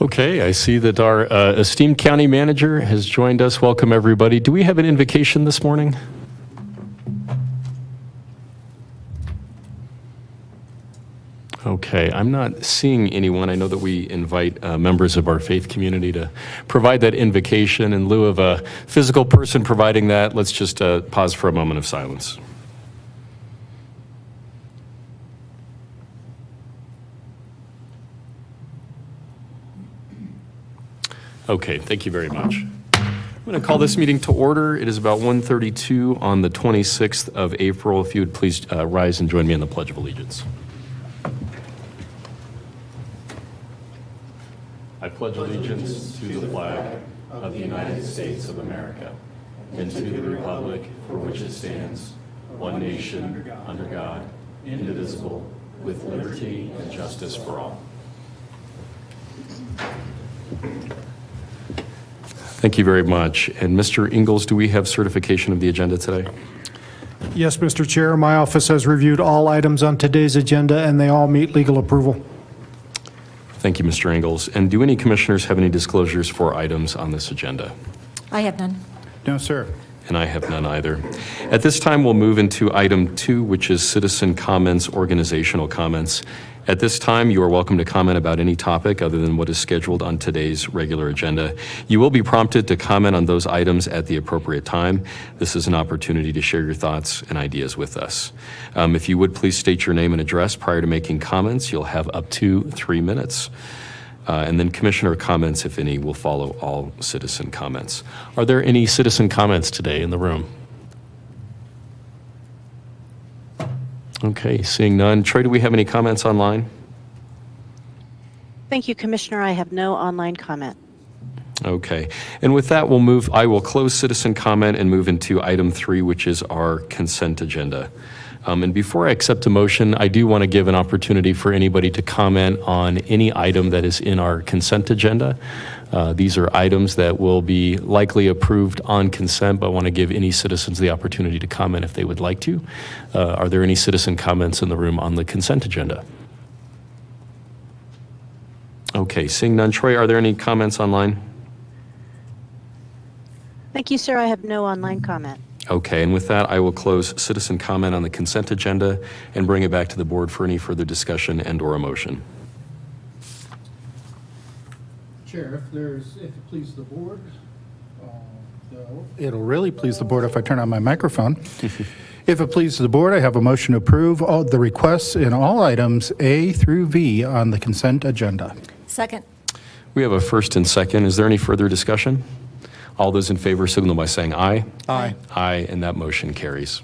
Okay, I see that our esteemed county manager has joined us. Welcome, everybody. Do we have an invocation this morning? Okay, I'm not seeing anyone. I know that we invite members of our faith community to provide that invocation. In lieu of a physical person providing that, let's just pause for a moment of silence. Okay, thank you very much. I'm going to call this meeting to order. It is about 1:32 on the 26th of April. If you would please rise and join me in the Pledge of Allegiance. I pledge allegiance to the flag of the United States of America and to the republic for which it stands, one nation, under God, indivisible, with liberty and justice for all. Thank you very much. And Mr. Ingalls, do we have certification of the agenda today? Yes, Mr. Chair. My office has reviewed all items on today's agenda, and they all meet legal approval. Thank you, Mr. Ingalls. And do any commissioners have any disclosures for items on this agenda? I have none. No, sir. And I have none either. At this time, we'll move into item 2, which is citizen comments, organizational comments. At this time, you are welcome to comment about any topic other than what is scheduled on today's regular agenda. You will be prompted to comment on those items at the appropriate time. This is an opportunity to share your thoughts and ideas with us. If you would please state your name and address prior to making comments, you'll have up to 3 minutes. And then commissioner comments, if any, will follow all citizen comments. Are there any citizen comments today in the room? Okay, seeing none. Troy, do we have any comments online? Thank you, Commissioner. I have no online comment. Okay, and with that, I will close citizen comment and move into item 3, which is our consent agenda. And before I accept a motion, I do want to give an opportunity for anybody to comment on any item that is in our consent agenda. These are items that will be likely approved on consent, but I want to give any citizens the opportunity to comment if they would like to. Are there any citizen comments in the room on the consent agenda? Okay, seeing none. Troy, are there any comments online? Thank you, sir. I have no online comment. Okay, and with that, I will close citizen comment on the consent agenda and bring it back to the board for any further discussion and or a motion. Chair, if it pleases the board, it'll really please the board if I turn on my microphone. If it pleases the board, I have a motion to approve all the requests in all items A through V on the consent agenda. Second. We have a first and second. Is there any further discussion? All those in favor signal by saying aye. Aye. Aye, and that motion carries.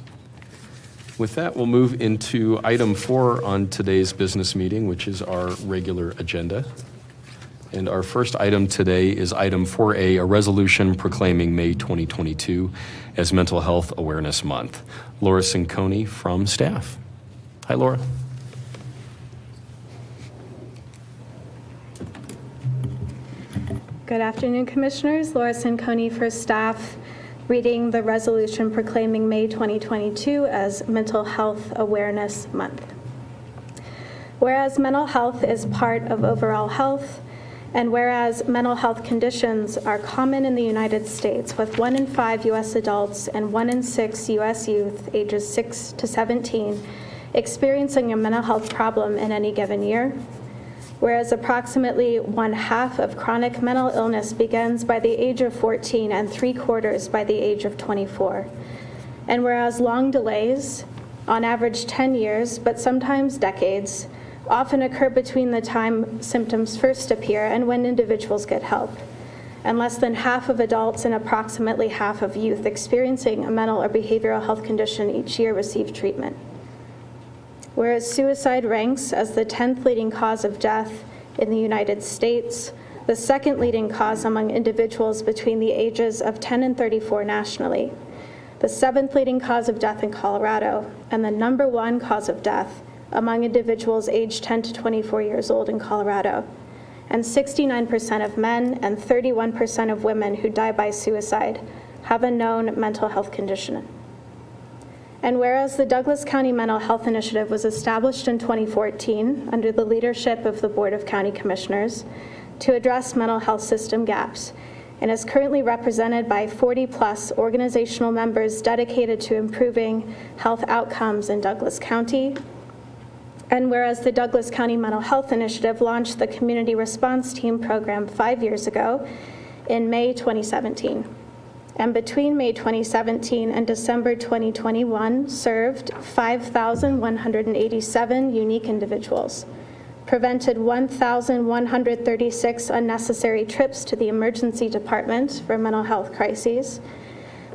With that, we'll move into item 4 on today's business meeting, which is our regular agenda. And our first item today is item 4A, a resolution proclaiming May 2022 as Mental Health Awareness Month. Laura Cinconi from staff. Hi, Laura. Good afternoon, Commissioners. Laura Cinconi for staff, reading the resolution proclaiming May 2022 as Mental Health Awareness Month. Whereas mental health is part of overall health, and whereas mental health conditions are common in the United States, with 1 in 5 U.S. adults and 1 in 6 U.S. youth ages 6 to 17 experiencing a mental health problem in any given year, whereas approximately 1/2 of chronic mental illness begins by the age of 14 and 3/4 by the age of 24. And whereas long delays, on average 10 years, but sometimes decades, often occur between the time symptoms first appear and when individuals get help, and less than half of adults and approximately half of youth experiencing a mental or behavioral health condition each year receive treatment. Whereas suicide ranks as the 10th leading cause of death in the United States, the 2nd leading cause among individuals between the ages of 10 and 34 nationally, the 7th leading cause of death in Colorado, and the number 1 cause of death among individuals aged 10 to 24 years old in Colorado, and 69% of men and 31% of women who die by suicide have a known mental health condition. And whereas the Douglas County Mental Health Initiative was established in 2014 under the leadership of the Board of County Commissioners to address mental health system gaps and is currently represented by 40-plus organizational members dedicated to improving health outcomes in Douglas County. And whereas the Douglas County Mental Health Initiative launched the Community Response Team program 5 years ago in May 2017. And between May 2017 and December 2021, served 5,187 unique individuals, prevented 1,136 unnecessary trips to the emergency department for mental health crises,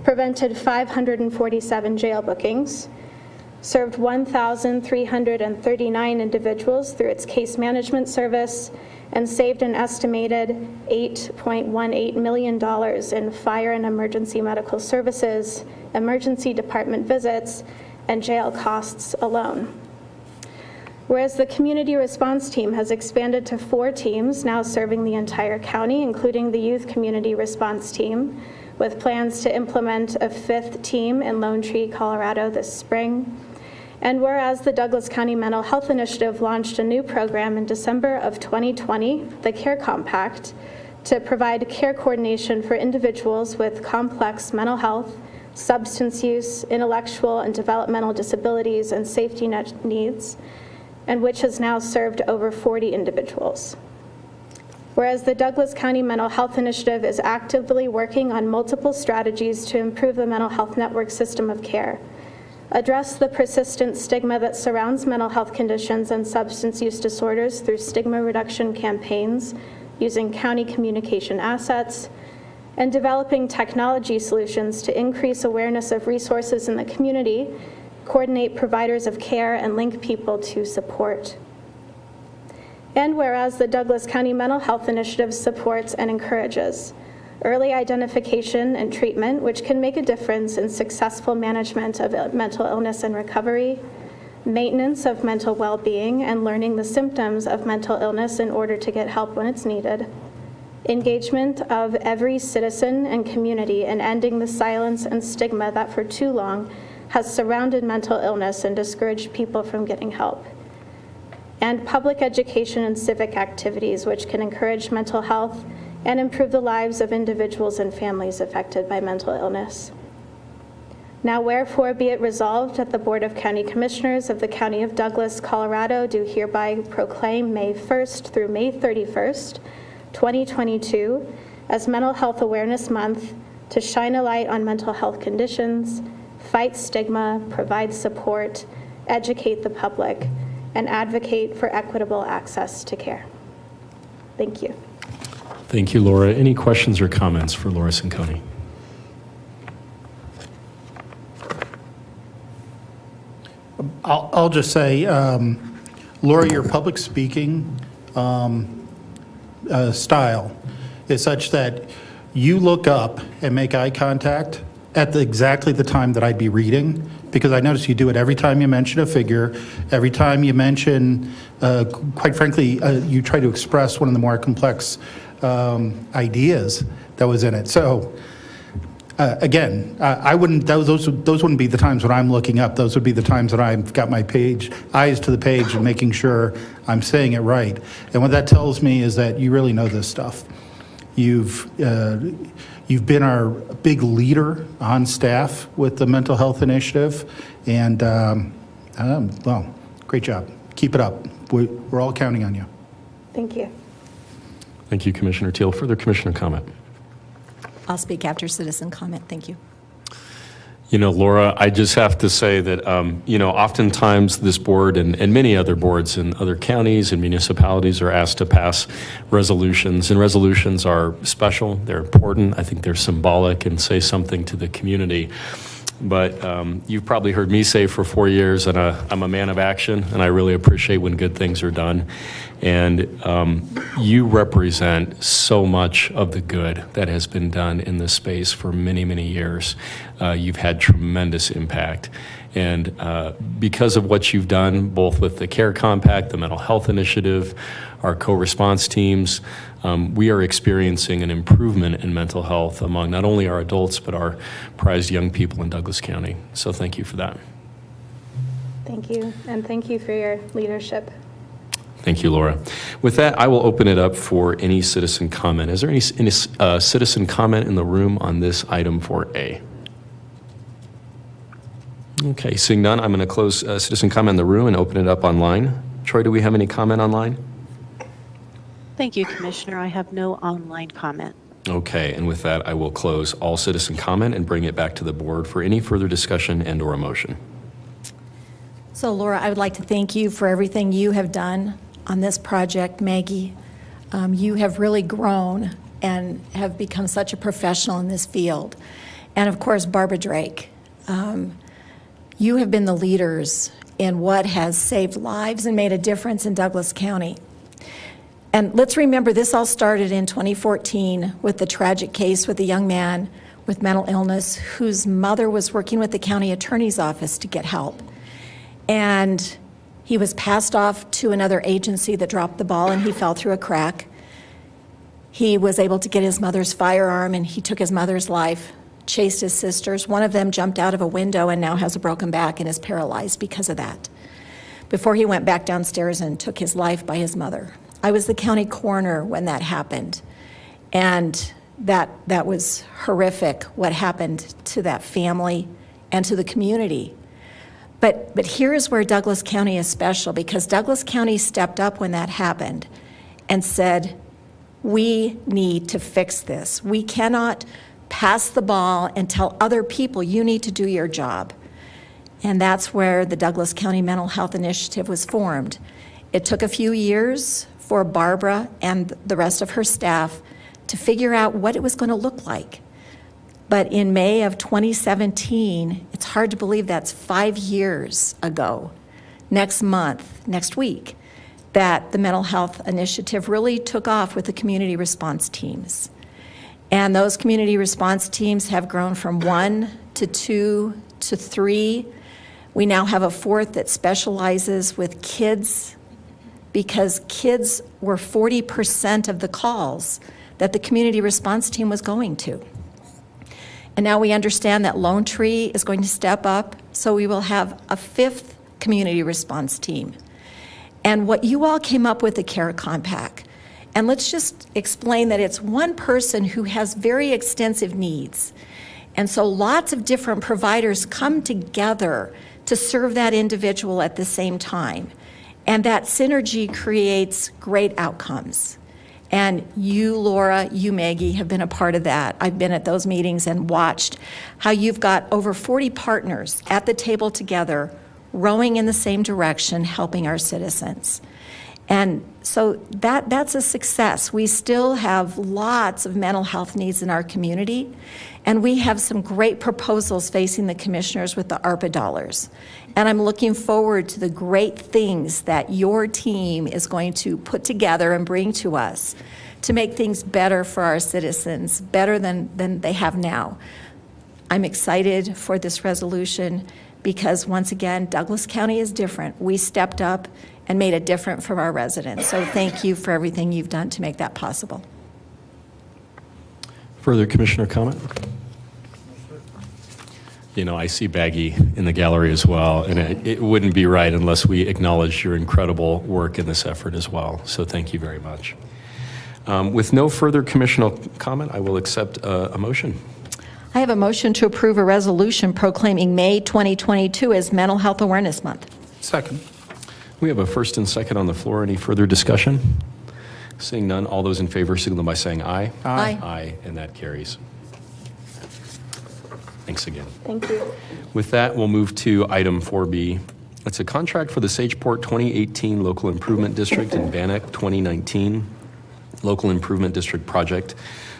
prevented 547 jail bookings, served 1,339 individuals through its case management service, and saved an estimated $8.18 million in fire and emergency medical services, emergency department visits, and jail costs alone. Whereas the Community Response Team has expanded to 4 teams now serving the entire county, including the Youth Community Response Team, with plans to implement a 5th team in Lone Tree, Colorado this spring. And whereas the Douglas County Mental Health Initiative launched a new program in December of 2020, the CARE Compact, to provide care coordination for individuals with complex mental health, substance use, intellectual and developmental disabilities, and safety net needs, and which has now served over 40 individuals. Whereas the Douglas County Mental Health Initiative is actively working on multiple strategies to improve the mental health network system of care, address the persistent stigma that surrounds mental health conditions and substance use disorders through stigma reduction campaigns using county communication assets, and developing technology solutions to increase awareness of resources in the community, coordinate providers of care, and link people to support. And whereas the Douglas County Mental Health Initiative supports and encourages early identification and treatment, which can make a difference in successful management of mental illness and recovery, maintenance of mental well-being and learning the symptoms of mental illness in order to get help when it's needed, engagement of every citizen and community in ending the silence and stigma that for too long has surrounded mental illness and discouraged people from getting help, and public education and civic activities which can encourage mental health and improve the lives of individuals and families affected by mental illness. Now wherefore be it resolved that the Board of County Commissioners of the County of Douglas, Colorado do hereby proclaim May 1st through May 31st, 2022 as Mental Health Awareness Month to shine a light on mental health conditions, fight stigma, provide support, educate the public, and advocate for equitable access to care. Thank you. Thank you, Laura. Any questions or comments for Laura Cinconi? I'll just say, Laura, your public speaking style is such that you look up and make eye contact at exactly the time that I'd be reading, because I notice you do it every time you mention a figure, every time you mention, quite frankly, you try to express one of the more complex ideas that was in it. So again, I wouldn't, those wouldn't be the times when I'm looking up. Those would be the times that I've got my eyes to the page and making sure I'm saying it right. And what that tells me is that you really know this stuff. You've been our big leader on staff with the Mental Health Initiative, and well, great job. Keep it up. We're all counting on you. Thank you. Thank you, Commissioner Teal. Further commissioner comment? I'll speak after citizen comment. Thank you. You know, Laura, I just have to say that, oftentimes this board and many other boards in other counties and municipalities are asked to pass resolutions, and resolutions are special, they're important, I think they're symbolic and say something to the community. But you've probably heard me say for 4 years that I'm a man of action, and I really appreciate when good things are done. And you represent so much of the good that has been done in this space for many, many years. You've had tremendous impact. And because of what you've done, both with the CARE Compact, the Mental Health Initiative, our co-response teams, we are experiencing an improvement in mental health among not only our adults, but our prized young people in Douglas County. So thank you for that. Thank you, and thank you for your leadership. Thank you, Laura. With that, I will open it up for any citizen comment. Is there any citizen comment in the room on this item 4A? Okay, seeing none, I'm going to close citizen comment in the room and open it up online. Troy, do we have any comment online? Thank you, Commissioner. I have no online comment. Okay, and with that, I will close all citizen comment and bring it back to the board for any further discussion and/or a motion. So Laura, I would like to thank you for everything you have done on this project. Maggie, you have really grown and have become such a professional in this field. And of course, Barbara Drake, you have been the leaders in what has saved lives and made a difference in Douglas County. And let's remember, this all started in 2014 with the tragic case with a young man with mental illness whose mother was working with the county attorney's office to get help. And he was passed off to another agency that dropped the ball, and he fell through a crack. He was able to get his mother's firearm, and he took his mother's life, chased his sisters. One of them jumped out of a window and now has a broken back and is paralyzed because of that, before he went back downstairs and took his life by his mother. I was the county coroner when that happened, and that was horrific, what happened to that family and to the community. But here is where Douglas County is special, because Douglas County stepped up when that happened and said, we need to fix this. We cannot pass the ball and tell other people, you need to do your job. And that's where the Douglas County Mental Health Initiative was formed. It took a few years for Barbara and the rest of her staff to figure out what it was going to look like. But in May of 2017, it's hard to believe that's 5 years ago, next week, that the Mental Health Initiative really took off with the community response teams. And those community response teams have grown from 1 to 2 to 3. We now have a 4th that specializes with kids, because kids were 40% of the calls that the community response team was going to. And now we understand that Lone Tree is going to step up, so we will have a 5th community response team. And what you all came up with, the Care Compact, and let's just explain that it's one person who has very extensive needs. And so lots of different providers come together to serve that individual at the same time. And that synergy creates great outcomes. And you, Laura, you, Maggie, have been a part of that. I've been at those meetings and watched how you've got over 40 partners at the table together, rowing in the same direction, helping our citizens. And so that's a success. We still have lots of mental health needs in our community, and we have some great proposals facing the commissioners with the ARPA dollars. And I'm looking forward to the great things that your team is going to put together and bring to us to make things better for our citizens, better than they have now. I'm excited for this resolution because, once again, Douglas County is different. We stepped up and made it different for our residents. So thank you for everything you've done to make that possible. Further commissioner comment? You know, I see Baggy in the gallery as well, and it wouldn't be right unless we acknowledge your incredible work in this effort as well. So thank you very much. With no further commissioner comment, I will accept a motion. I have a motion to approve a resolution proclaiming May 2022 as Mental Health Awareness Month. Second. We have a first and second on the floor. Any further discussion? Seeing none, all those in favor signal by saying aye. Aye. Aye, and that carries. Thanks again. Thank you. With that, we'll move to item 4B. It's a contract for the Sageport 2018 Local Improvement District and Bannock 2019 Local Improvement District project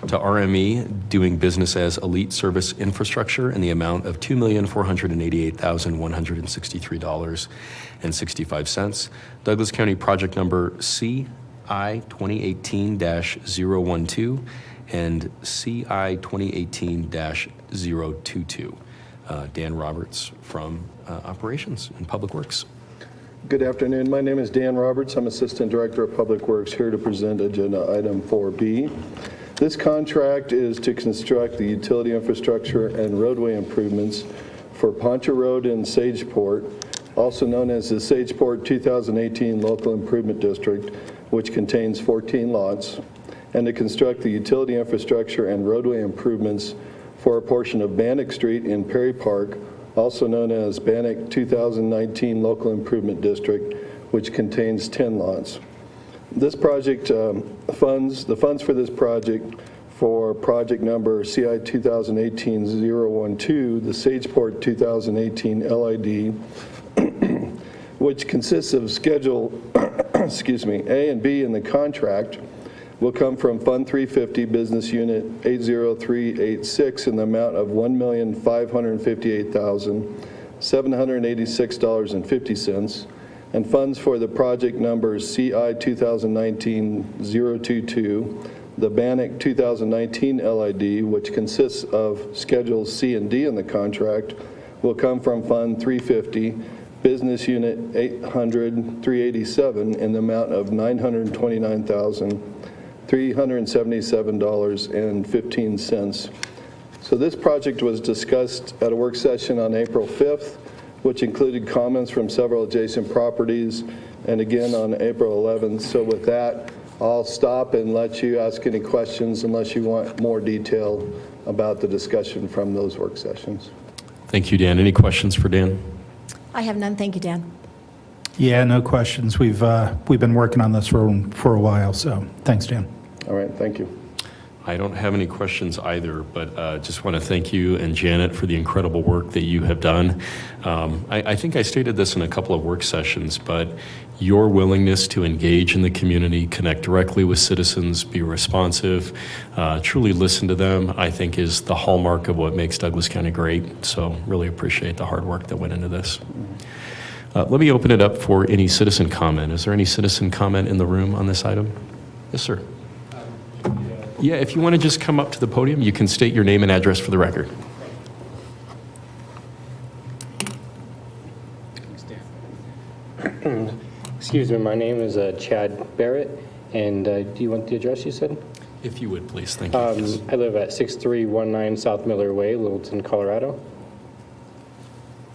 to RME, doing business as Elite Service Infrastructure, in the amount of $2,488,163.65. Douglas County project number CI 2018-012 and CI 2018-022. Dan Roberts from Operations and Public Works. Good afternoon. My name is Dan Roberts. I'm Assistant Director of Public Works, here to present agenda item 4B. This contract is to construct the utility infrastructure and roadway improvements for Poncha Road in Sageport also known as the Sageport 2018 Local Improvement District, which contains 14 lots, and to construct the utility infrastructure and roadway improvements for a portion of Bannock Street in Perry Park, also known as Bannock 2019 Local Improvement District, which contains 10 lots. This project the funds for this project for project number CI 2018-012, the Sageport 2018 LID, which consists of Schedule A and B in the contract, will come from Fund 350, Business Unit 80386, in the amount of $1,558,786.50, and funds for the project numbers CI 2019-022, the Bannock 2019 LID, which consists of Schedules C and D in the contract, will come from Fund 350, Business Unit 800-387, in the amount of $929,377.15. So this project was discussed at a work session on April 5th, which included comments from several adjacent properties, and again on April 11th. So with that, I'll stop and let you ask any questions unless you want more detail about the discussion from those work sessions. Thank you, Dan. Any questions for Dan? I have none. Thank you, Dan. Yeah, no questions. We've been working on this for a while, so thanks, Dan. All right, thank you. I don't have any questions either, but just want to thank you and Janet for the incredible work that you have done. I think I stated this in a couple of work sessions, but your willingness to engage in the community, connect directly with citizens, be responsive, truly listen to them, I think is the hallmark of what makes Douglas County great. So really appreciate the hard work that went into this. Let me open it up for any citizen comment. Is there any citizen comment in the room on this item? Yes, sir. Yeah, if you want to just come up to the podium, you can state your name and address for the record. Excuse me, my name is Chad Barrett, and do you want the address you said? If you would, please. Thank you. Yes. I live at 6319 South Miller Way, Littleton, Colorado.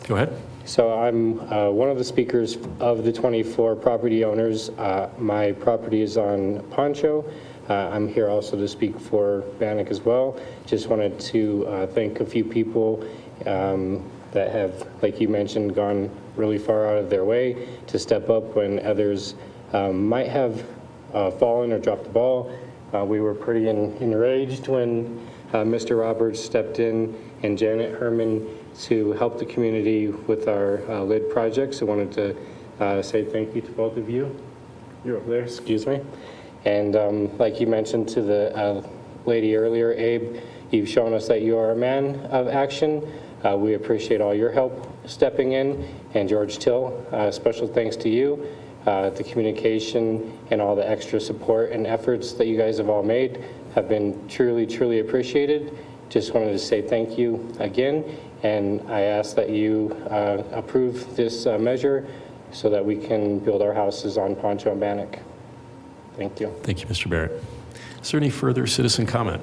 Go ahead. So I'm one of the speakers of the 24 property owners. My property is on Poncho. I'm here also to speak for Bannock as well. Just wanted to thank a few people that have, like you mentioned, gone really far out of their way to step up when others might have fallen or dropped the ball. We were pretty enraged when Mr. Roberts stepped in and Janet Herman to help the community with our LID projects. I wanted to say thank you to both of you. You're over there, excuse me. And like you mentioned to the lady earlier, Abe, you've shown us that you are a man of action. We appreciate all your help stepping in. And George Till, special thanks to you. The communication and all the extra support and efforts that you guys have all made have been truly, truly appreciated. Just wanted to say thank you again. And I ask that you approve this measure so that we can build our houses on Poncho and Bannock. Thank you. Thank you, Mr. Barrett. Is there any further citizen comment?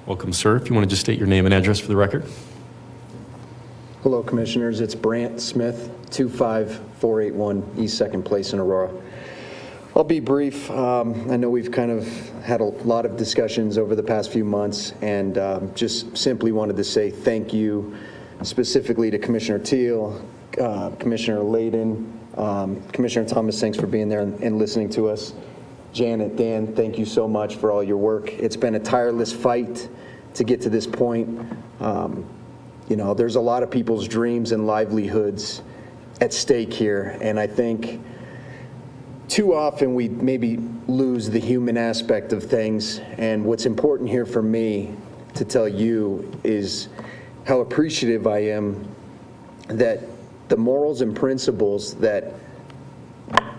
Welcome, sir. If you want to just state your name and address for the record. Hello, Commissioners. It's Brant Smith, 25481 East 2nd Place in Aurora. I'll be brief. I know we've kind of had a lot of discussions over the past few months, and just simply wanted to say thank you specifically to Commissioner Teal, Commissioner Layden, Commissioner Thomas, thanks for being there and listening to us. Janet, Dan, thank you so much for all your work. It's been a tireless fight to get to this point. You know, there's a lot of people's dreams and livelihoods at stake here, and I think too often we maybe lose the human aspect of things. And what's important here for me to tell you is how appreciative I am that the morals and principles that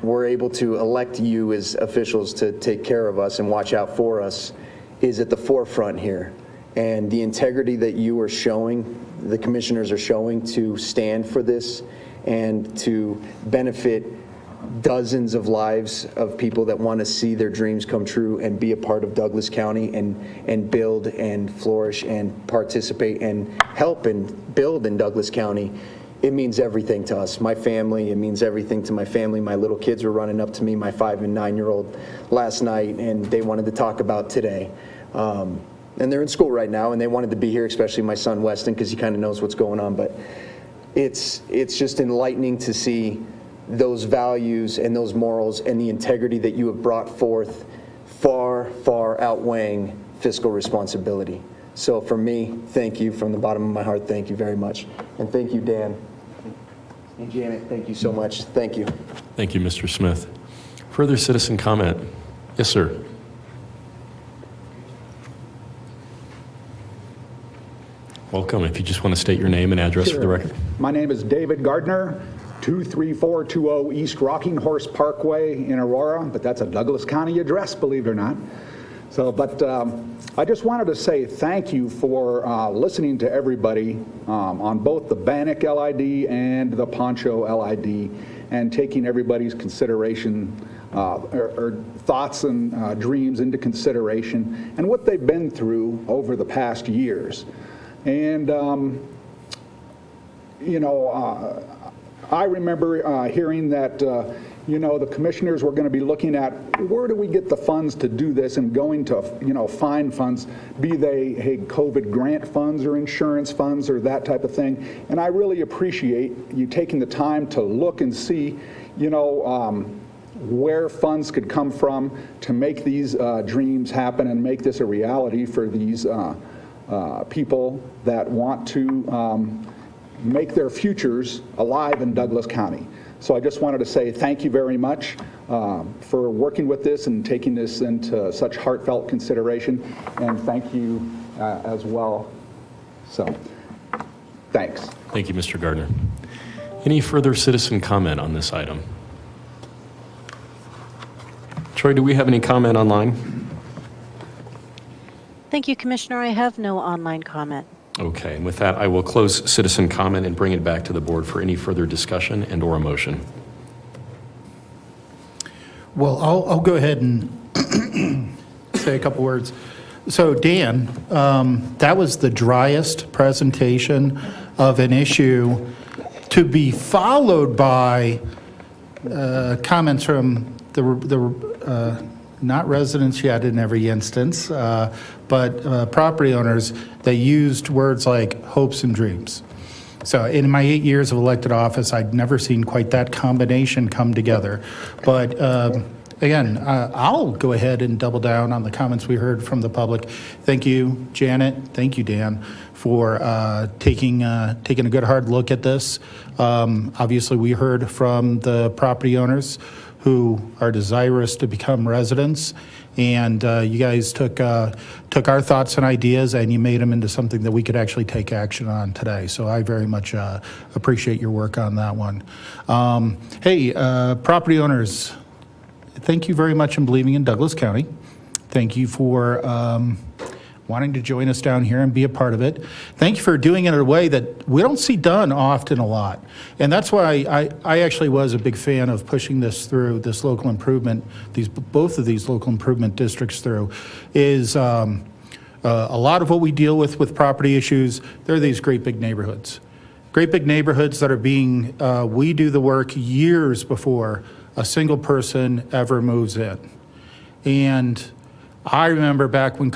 we're able to elect you as officials to take care of us and watch out for us is at the forefront here. And the integrity that you are showing, the commissioners are showing to stand for this and to benefit dozens of lives of people that want to see their dreams come true and be a part of Douglas County and build and flourish and participate and help and build in Douglas County. It means everything to us. My family, it means everything to my family. My little kids were running up to me, my 5- and 9-year-old last night, and they wanted to talk about today. And they're in school right now, and they wanted to be here, especially my son Weston, because he kind of knows what's going on. But it's just enlightening to see those values and those morals and the integrity that you have brought forth far, far outweighing fiscal responsibility. So for me, thank you from the bottom of my heart. Thank you very much. And thank you, Dan. And Janet, thank you so much. Thank you. Thank you, Mr. Smith. Further citizen comment? Yes, sir. Welcome. If you just want to state your name and address for the record. My name is David Gardner, 23420 East Rocking Horse Parkway in Aurora, but that's a Douglas County address, believe it or not. So, but I just wanted to say thank you for listening to everybody on both the Bannock LID and the Poncho LID and taking everybody's consideration or thoughts and dreams into consideration and what they've been through over the past years. And, you know, I remember hearing that, you know, the commissioners were going to be looking at where do we get the funds to do this and going to, you know, find funds, be they, hey, COVID grant funds or insurance funds or that type of thing. And I really appreciate you taking the time to look and see, you know, where funds could come from to make these dreams happen and make this a reality for these people that want to make their futures alive in Douglas County. So I just wanted to say thank you very much for working with this and taking this into such heartfelt consideration, and thank you as well. So, thanks. Thank you, Mr. Gardner. Any further citizen comment on this item? Troy, do we have any comment online? Thank you, Commissioner. I have no online comment. Okay, and with that, I will close citizen comment and bring it back to the board for any further discussion and or a motion. Well, I'll go ahead and say a couple words. So Dan, that was the driest presentation of an issue to be followed by comments from the not residents yet in every instance, but property owners that used words like hopes and dreams. So in my 8 years of elected office, I'd never seen quite that combination come together. But again, I'll go ahead and double down on the comments we heard from the public. Thank you, Janet. Thank you, Dan, for taking a good hard look at this. Obviously, we heard from the property owners who are desirous to become residents, and you guys took our thoughts and ideas and you made them into something that we could actually take action on today. So I very much appreciate your work on that one. Hey, property owners, thank you very much in believing in Douglas County. Thank you for wanting to join us down here and be a part of it. Thank you for doing it in a way that we don't see done often a lot. And that's why I actually was a big fan of pushing this through, this local improvement, both of these local improvement districts through, is a lot of what we deal with property issues, they're these great big neighborhoods. Great big neighborhoods that are being, we do the work years before a single person ever moves in. And I remember back when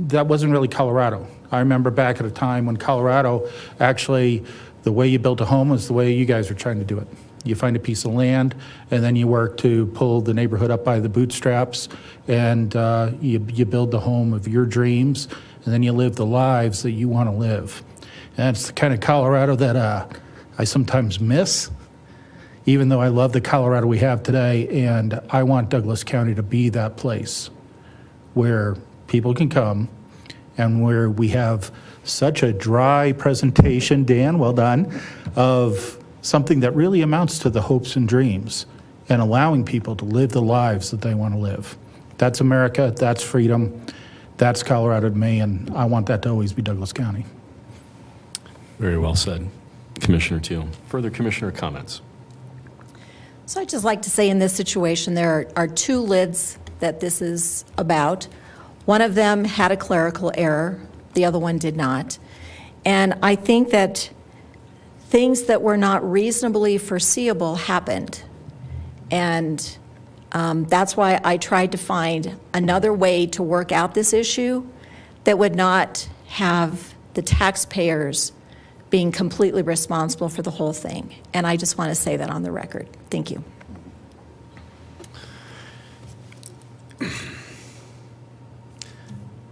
that wasn't really Colorado. I remember back at a time when Colorado, actually, the way you built a home was the way you guys are trying to do it. You find a piece of land, and then you work to pull the neighborhood up by the bootstraps, and you build the home of your dreams, and then you live the lives that you want to live. And that's the kind of Colorado that I sometimes miss, even though I love the Colorado we have today, and I want Douglas County to be that place where people can come and where we have such a dry presentation, Dan, well done, of something that really amounts to the hopes and dreams and allowing people to live the lives that they want to live. That's America, that's freedom, that's Colorado to me, and I want that to always be Douglas County. Very well said, Commissioner Teal. Further commissioner comments? So I'd just like to say in this situation, there are two lids that this is about. One of them had a clerical error, the other one did not. And I think that things that were not reasonably foreseeable happened. And that's why I tried to find another way to work out this issue that would not have the taxpayers being completely responsible for the whole thing. And I just want to say that on the record. Thank you.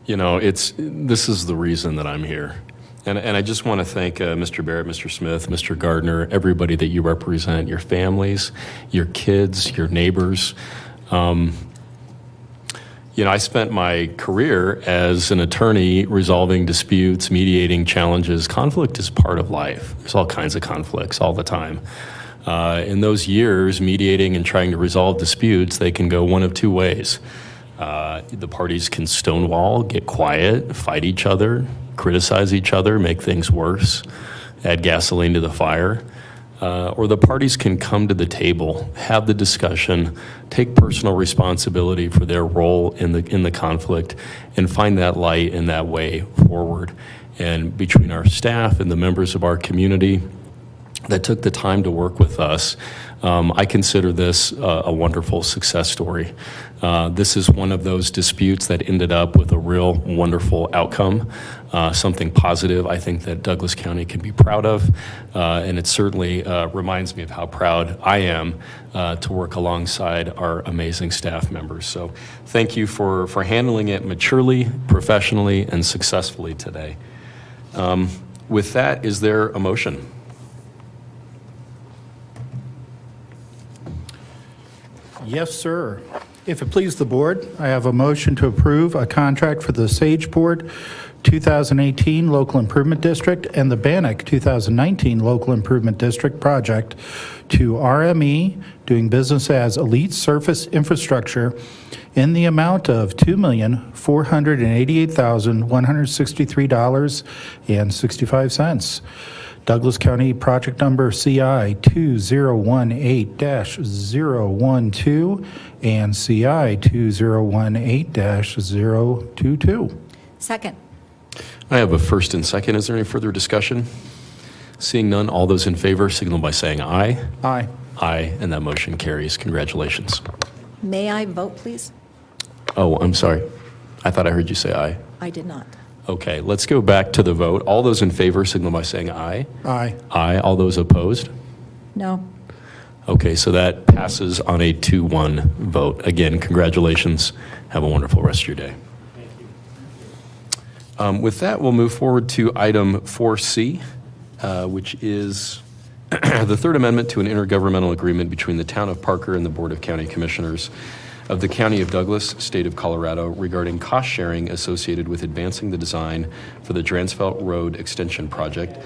You know, this is the reason that I'm here. And I just want to thank Mr. Barrett, Mr. Smith, Mr. Gardner, everybody that you represent, your families, your kids, your neighbors. You know, I spent my career as an attorney resolving disputes, mediating challenges. Conflict is part of life. There's all kinds of conflicts all the time. In those years, mediating and trying to resolve disputes, they can go one of two ways. The parties can stonewall, get quiet, fight each other, criticize each other, make things worse, add gasoline to the fire. Or the parties can come to the table, have the discussion, take personal responsibility for their role in the conflict, and find that light and that way forward. And between our staff and the members of our community that took the time to work with us, I consider this a wonderful success story. This is one of those disputes that ended up with a real wonderful outcome, something positive I think that Douglas County can be proud of, and it certainly reminds me of how proud I am to work alongside our amazing staff members. So thank you for handling it maturely, professionally, and successfully today. With that, is there a motion? Yes, sir. If it pleases the board, I have a motion to approve a contract for the Sageport 2018 Local Improvement District and the Bannock 2019 Local Improvement District project to RME, doing business as Elite Surface Infrastructure, in the amount of $2,488,163.65. Douglas County Project Number CI 2018-012 and CI 2018-022. Second. I have a first and second. Is there any further discussion? Seeing none, all those in favor signal by saying aye. Aye. Aye, and that motion carries. Congratulations. May I vote, please? Oh, I'm sorry. I thought I heard you say aye. I did not. Okay, let's go back to the vote. All those in favor signal by saying aye. Aye. Aye. All those opposed? No. Okay, so that passes on a 2-1 vote. Again, congratulations. Have a wonderful rest of your day. With that, we'll move forward to item 4C, which is the third amendment to an intergovernmental agreement between the Town of Parker and the Board of County Commissioners of the County of Douglas, State of Colorado, regarding cost sharing associated with advancing the design for the Dransfeld Road Extension Project,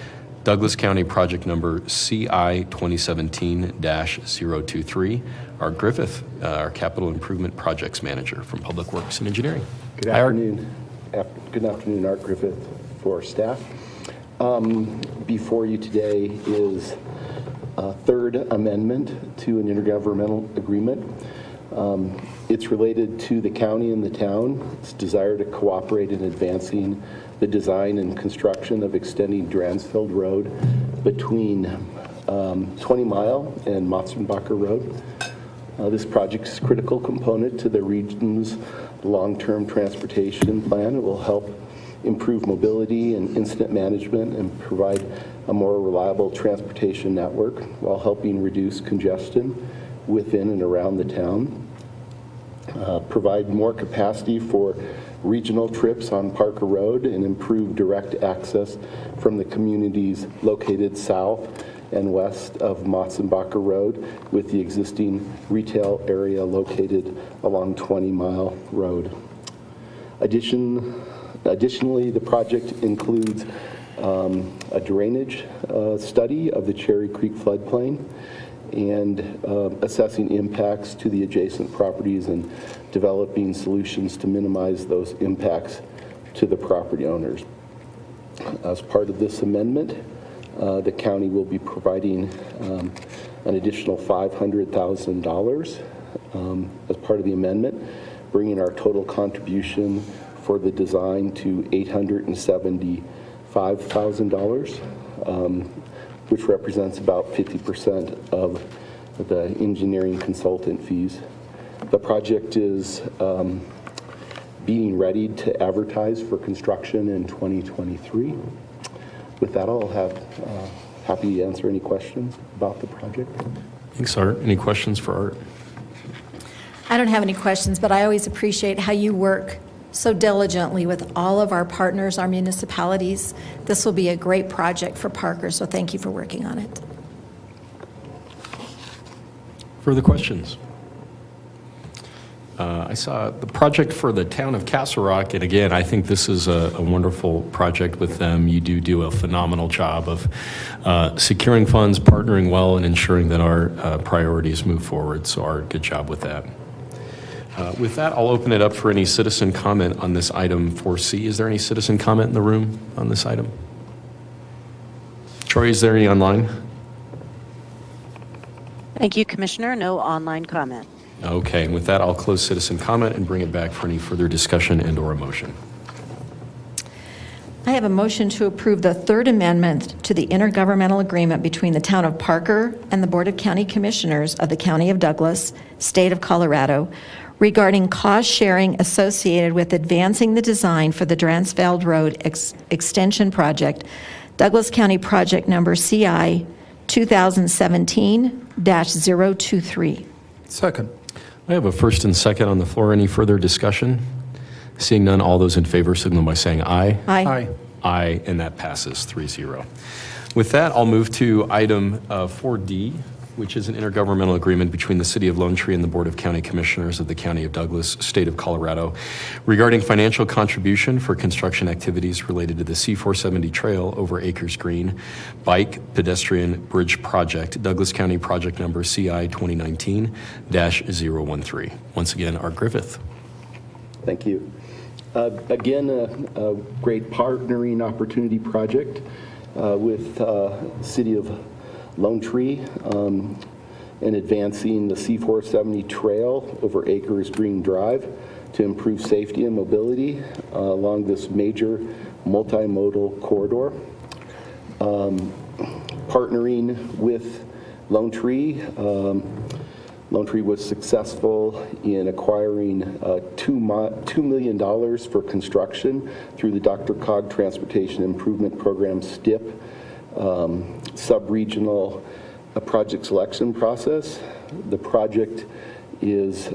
Douglas County Project Number CI 2017-023. Art Griffith, our Capital Improvement Projects Manager from Public Works and Engineering. Good Hi, Art. afternoon. Good afternoon, Art Griffith for staff. Before you today is a third amendment to an intergovernmental agreement. It's related to the county and the town. Its desire to cooperate in advancing the design and construction of extending Dransfeld Road between 20 Mile and Motsenbacher Road. This project is a critical component to the region's long-term transportation plan. It will help improve mobility and incident management and provide a more reliable transportation network while helping reduce congestion within and around the town. Provide more capacity for regional trips on Parker Road and improve direct access from the communities located south and west of Motsenbacher Road with the existing retail area located along 20 Mile Road. Additionally, the project includes a drainage study of the Cherry Creek floodplain and assessing impacts to the adjacent properties and developing solutions to minimize those impacts to the property owners. As part of this amendment, the county will be providing an additional $500,000 as part of the amendment, bringing our total contribution for the design to $875,000, which represents about 50% of the engineering consultant fees. The project is being readied to advertise for construction in 2023. With that, I'll have happy to answer any questions about the project. Thanks, Art. Any questions for Art? I don't have any questions, but I always appreciate how you work so diligently with all of our partners, our municipalities. This will be a great project for Parker, so thank you for working on it. Further questions? I saw the project for the town of Castle Rock, and again, I think this is a wonderful project with them. You do a phenomenal job of securing funds, partnering well, and ensuring that our priorities move forward. So, Art, good job with that. With that, I'll open it up for any citizen comment on this item 4C. Is there any citizen comment in the room on this item? Troy, is there any online? Thank you, Commissioner. No online comment. Okay, and with that, I'll close citizen comment and bring it back for any further discussion and/or a motion. I have a motion to approve the third amendment to the intergovernmental agreement between the Town of Parker and the Board of County Commissioners of the County of Douglas, State of Colorado, regarding cost sharing associated with advancing the design for the Dransfeld Road Extension Project, Douglas County Project Number CI 2017-023. Second. I have a first and second on the floor. Any further discussion? Seeing none, all those in favor signal by saying aye. Aye. Aye, and that passes 3-0. With that, I'll move to item 4D, which is an intergovernmental agreement between the City of Lone Tree and the Board of County Commissioners of the County of Douglas, State of Colorado, regarding financial contribution for construction activities related to the C-470 Trail over Acres Green Bike Pedestrian Bridge Project, Douglas County Project Number CI 2019-013. Once again, Art Griffith. Thank you. Again, a great partnering opportunity project with City of Lone Tree and advancing the C-470 Trail over Acres Green Drive to improve safety and mobility along this major multimodal corridor. Partnering with Lone Tree, Lone Tree was successful in acquiring $2 million for construction through the DRCOG Transportation Improvement Program, STIP, sub-regional project selection process. The project is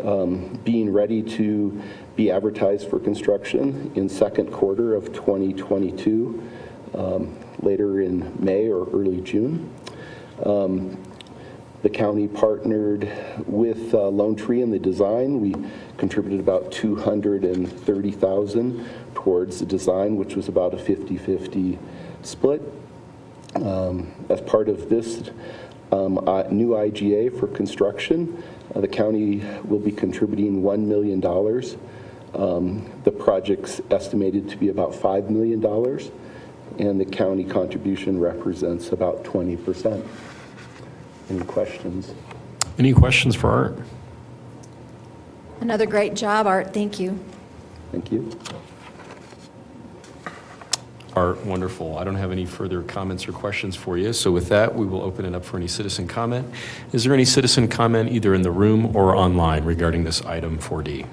being ready to be advertised for construction in second quarter of 2022, later in May or early June. The county partnered with Lone Tree in the design. We contributed about $230,000 towards the design, which was about a 50-50 split. As part of this new IGA for construction, the county will be contributing $1 million. The project's estimated to be about $5 million, and the county contribution represents about 20%. Any questions? Any questions for Art? Another great job, Art. Thank you. Thank you. Art, wonderful. I don't have any further comments or questions for you. So with that, we will open it up for any citizen comment. Is there any citizen comment either in the room or online regarding this item 4D?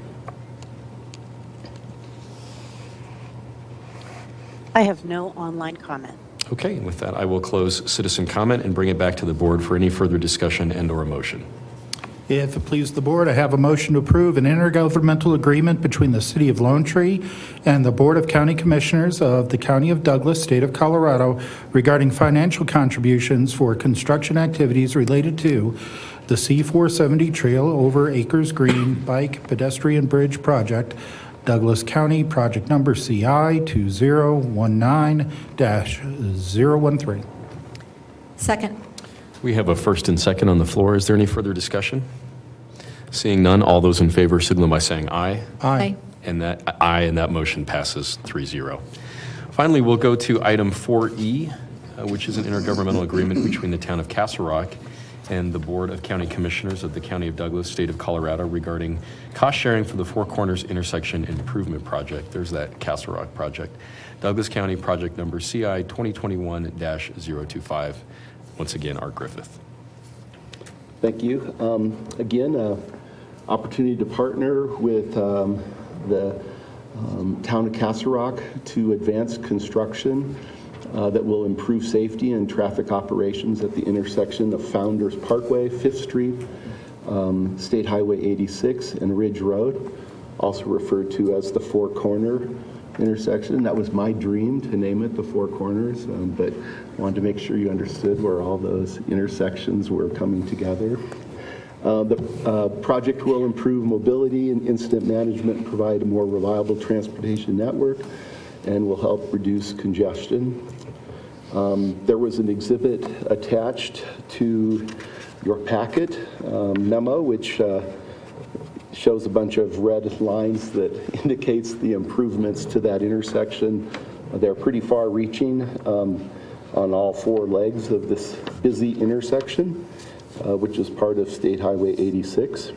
I have no online comment. Okay, and with that, I will close citizen comment and bring it back to the board for any further discussion and/or a motion. If it pleases the board, I have a motion to approve an intergovernmental agreement between the City of Lone Tree and the Board of County Commissioners of the County of Douglas, State of Colorado, regarding financial contributions for construction activities related to the C-470 Trail over Acres Green Bike Pedestrian Bridge Project, Douglas County Project Number CI 2019-013. Second. We have a first and second on the floor. Is there any further discussion? Seeing none, all those in favor signal by saying aye. Aye. And that motion passes 3-0. Finally, we'll go to item 4E, which is an intergovernmental agreement between the town of Castle Rock and the Board of County Commissioners of the County of Douglas, State of Colorado, regarding cost sharing for the Four Corners Intersection Improvement Project. There's that Castle Rock project. Douglas County project number CI 2021-025. Once again, Art Griffith. Thank you. Again, opportunity to partner with the town of Castle Rock to advance construction that will improve safety and traffic operations at the intersection of Founders Parkway, 5th Street, State Highway 86, and Ridge Road, also referred to as the Four Corner intersection. That was my dream to name it the Four Corners, but wanted to make sure you understood where all those intersections were coming together. The project will improve mobility and incident management, provide a more reliable transportation network, and will help reduce congestion. There was an exhibit attached to your packet memo, which shows a bunch of red lines that indicates the improvements to that intersection. They're pretty far-reaching on all four legs of this busy intersection, which is part of State Highway 86.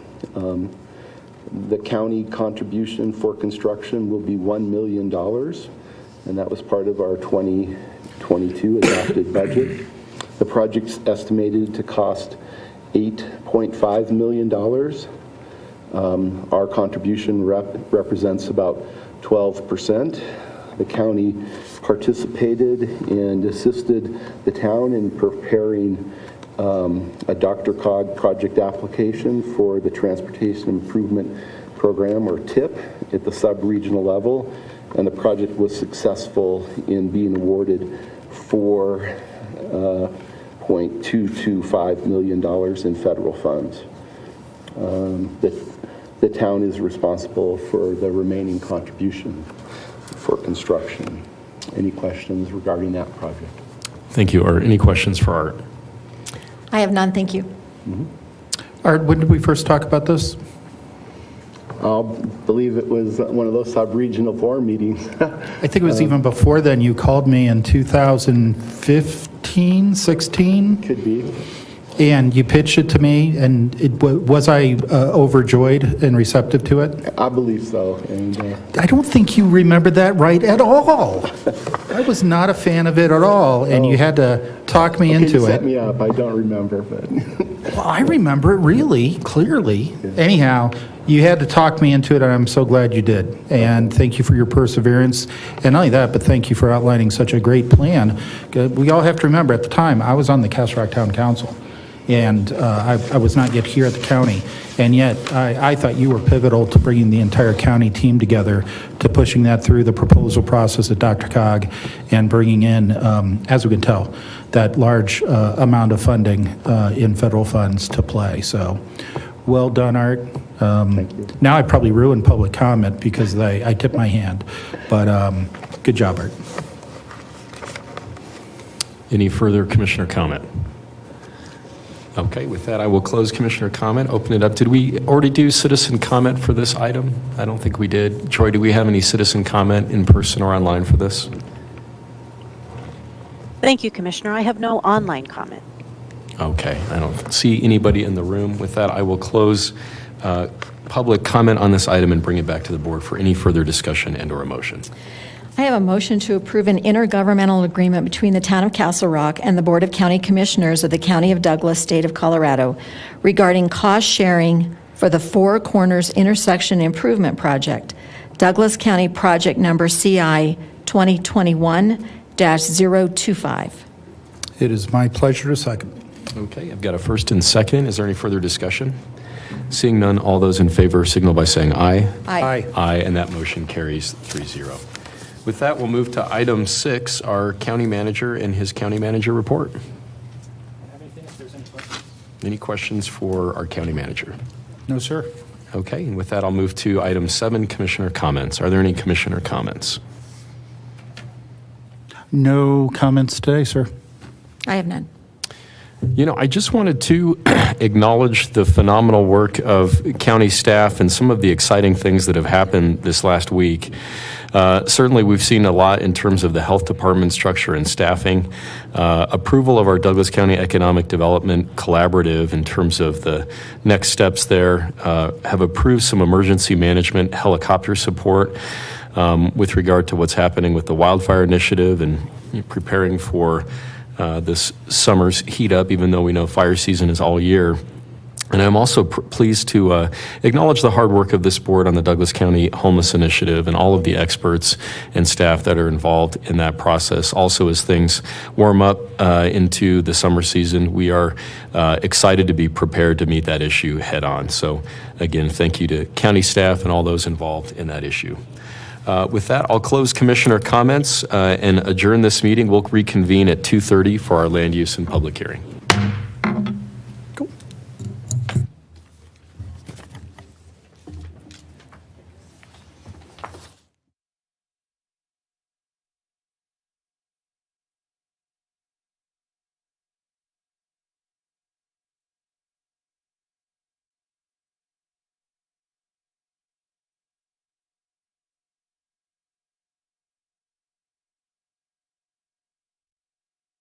The county contribution for construction will be $1 million, and that was part of our 2022 adopted budget. The project's estimated to cost $8.5 million. Our contribution represents about 12%. The county participated and assisted the town in preparing a DRCOG project application for the Transportation Improvement Program, or TIP, at the sub-regional level, and the project was successful in being awarded $4.225 million in federal funds. The town is responsible for the remaining contribution for construction. Any questions regarding that project? Thank you, Art. Any questions for Art? I have none, thank you. Art, when did we first talk about this? I believe it was one of those sub-regional forum meetings. I think it was even before then. You called me in 2015, 16? Could be. And you pitched it to me, and was I overjoyed and receptive to it? I believe so. And I don't think you remember that right at all. I was not a fan of it at all, and you had to talk me into you it. set me up. I don't remember, but Well, I remember it really clearly. Anyhow, you had to talk me into it, and I'm so glad you did. And thank you for your perseverance. And not only that, but thank you for outlining such a great plan. We all have to remember, at the time, I was on the Castle Rock Town Council, and I was not yet here at the county. And yet, I thought you were pivotal to bringing the entire county team together, to pushing that through the proposal process at DRCOG, and bringing in, as we can tell, that large amount of funding in federal funds to play. So, well done, Art. Thank you. Now I probably ruined public comment because I tipped my hand, but good job, Art. Any further commissioner comment? Okay, with that, I will close commissioner comment, open it up. Did we already do citizen comment for this item? I don't think we did. Troy, do we have any citizen comment in person or online for this? Thank you, Commissioner. I have no online comment. Okay, I don't see anybody in the room. With that, I will close public comment on this item and bring it back to the board for any further discussion and/or a motion. I have a motion to approve an intergovernmental agreement between the Town of Castle Rock and the Board of County Commissioners of the County of Douglas, State of Colorado, regarding cost sharing for the Four Corners Intersection Improvement Project, Douglas County Project Number CI 2021-025. It is my pleasure to second. Okay, I've got a first and second. Is there any further discussion? Seeing none, all those in favor signal by saying aye. Aye. Aye, and that motion carries 3-0. With that, we'll move to item 6, our county manager and his county manager report. Any questions for our county manager? No, sir. Okay, and with that, I'll move to item 7, commissioner comments. Are there any commissioner comments? No comments today, sir. I have none. You know, I just wanted to acknowledge the phenomenal work of county staff and some of the exciting things that have happened this last week. Certainly, we've seen a lot in terms of the health department structure and staffing. Approval of our Douglas County Economic Development Collaborative in terms of the next steps there. Have approved some emergency management helicopter support with regard to what's happening with the wildfire initiative and preparing for this summer's heat up, even though we know fire season is all year. And I'm also pleased to acknowledge the hard work of this board on the Douglas County Homeless Initiative and all of the experts and staff that are involved in that process. Also, as things warm up into the summer season, we are excited to be prepared to meet that issue head on. So again, thank you to county staff and all those involved in that issue. With that, I'll close commissioner comments and adjourn this meeting. We'll reconvene at 2:30 for our land use and public hearing.